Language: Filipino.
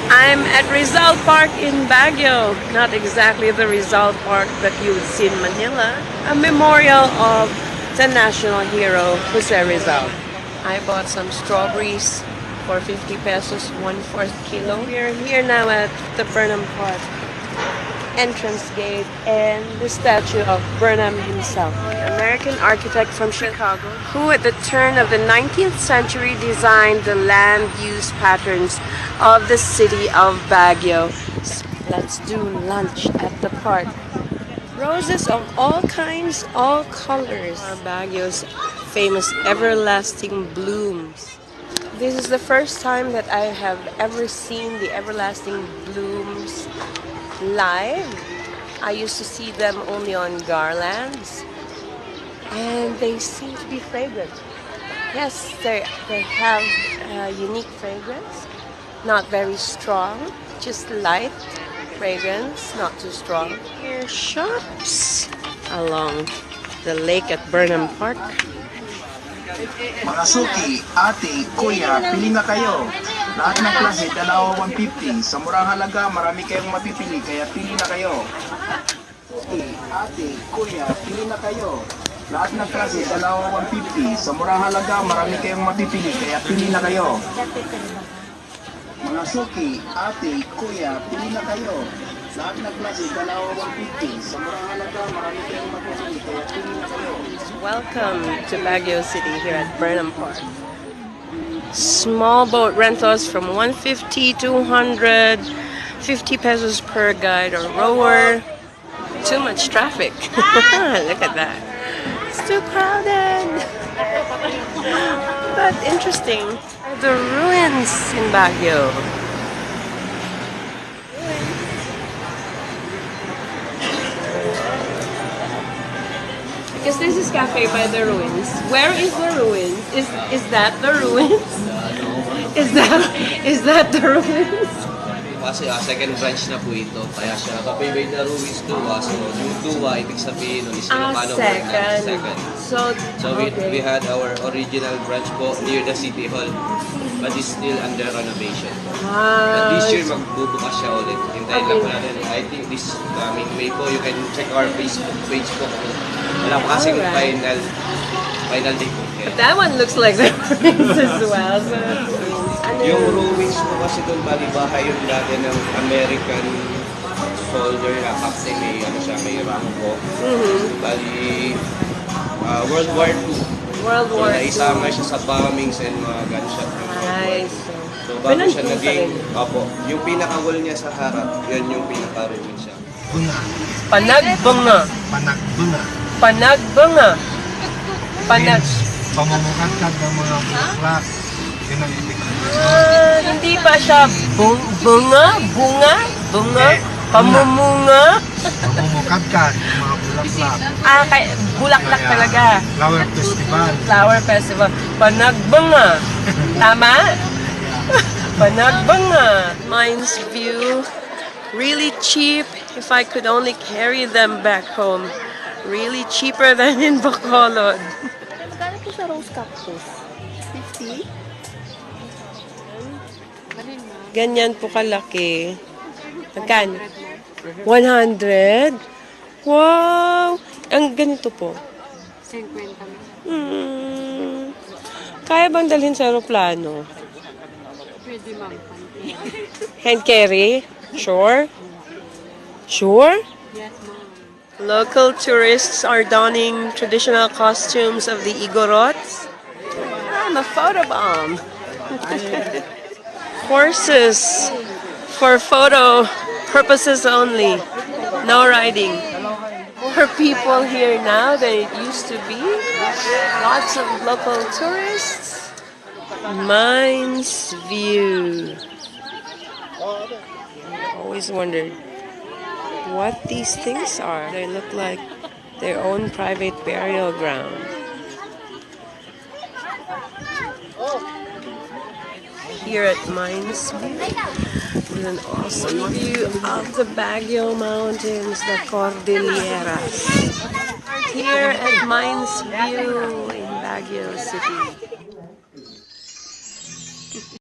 I'm at Rizal Park in Baguio. Not exactly the Rizal Park that you would see in Manila. A memorial of the national hero, Jose Rizal. I bought some strawberries for 50 pesos, 1/4 kilo. We're here now at the Burnham Park entrance gate and the statue of Burnham himself, the American architect from Chicago, who at the turn of the 19th century designed the land use patterns of the city of Baguio. Let's do lunch at the park. Roses of all kinds, all colors. Baguio's famous everlasting blooms. This is the first time that I have ever seen the everlasting blooms live. I used to see them only on garlands, and they seem to be fragrant. Yes, they have a unique fragrance, not very strong, just light fragrance, not too strong. Here are shops along the lake at Burnham Park. Mga suki, ate, kuya, pili na kayo. Lahat ng klase, dalawa 150. Sa murang halaga, marami kayong mapipili, kaya pili na kayo. Suki, ate, kuya, pili na kayo. Lahat ng klase, dalawa 150. Sa murang halaga, marami kayong mapipili, kaya pili na kayo. Mga suki, ate, kuya, pili na kayo. Lahat ng klase, dalawa 150. Sa murang halaga, marami kayong mapipili, kaya pili na kayo. Welcome to Baguio City here at Burnham Park. Small boat rentals from 150 to 150 pesos per guide or rower. Too much traffic. Look at that. It's too crowded. But interesting. The ruins in Baguio. Because this is cafe by the ruins. Where is the ruins? Is that the ruins? Is that the ruins? Kasi second branch na po ito. Kaya siya kapibay na ruins duwa. So yung duwa, ibig sabihin nun is Ilocano word na second. So we had our original branch po near the City Hall. But it's still under renovation. But this year magbubukas siya ulit. Hintayin lang po natin. I think this coming May po, you can check our Facebook page po. Wala pa kasing final day po. But that one looks like the ruins as well. So yung ruins po kasi doon, bali bahay yung dati ng American soldier na captain, may rank po. Bali World War II. World War II. So naisama siya sa bombings and mga gunshot. Nice. So bago siya naging, yung pinaka-wall niya sa harap, yun yung pinaka-ruin siya. Panagbanga. Panagbunga. Panagbanga. Pamumukadkad ng mga bulaklak. Yun ang ibig Hindi pa siya bunga? Pamumunga? Pamumukadkad ng mga bulaklak. Bulaklak talaga. Flower Festival. Flower Festival. Panagbanga. Tama? Panagbanga. Mines View. Really cheap. If I could only carry them back home. Really cheaper than in Bacolod. Magkano po sa rose cactus? 50? Ganyan po kalaki. Magkano? 100? Wow! Ang ganito po. 50. Kaya bang dalhin sa aeroplano? Pwede ma'am. Hand carry? Sure? Sure? Yes ma'am. Local tourists are donning traditional costumes of the Igorots. I'm a photobomb. Horses for photo purposes only. No riding. More people here now than it used to be. Lots of local tourists. Mines View. Always wondered what these things are. They look like their own private burial ground. Here at Mines View, with an awesome view of the Baguio Mountains, the Cordilleras. Here at Mines View in Baguio City.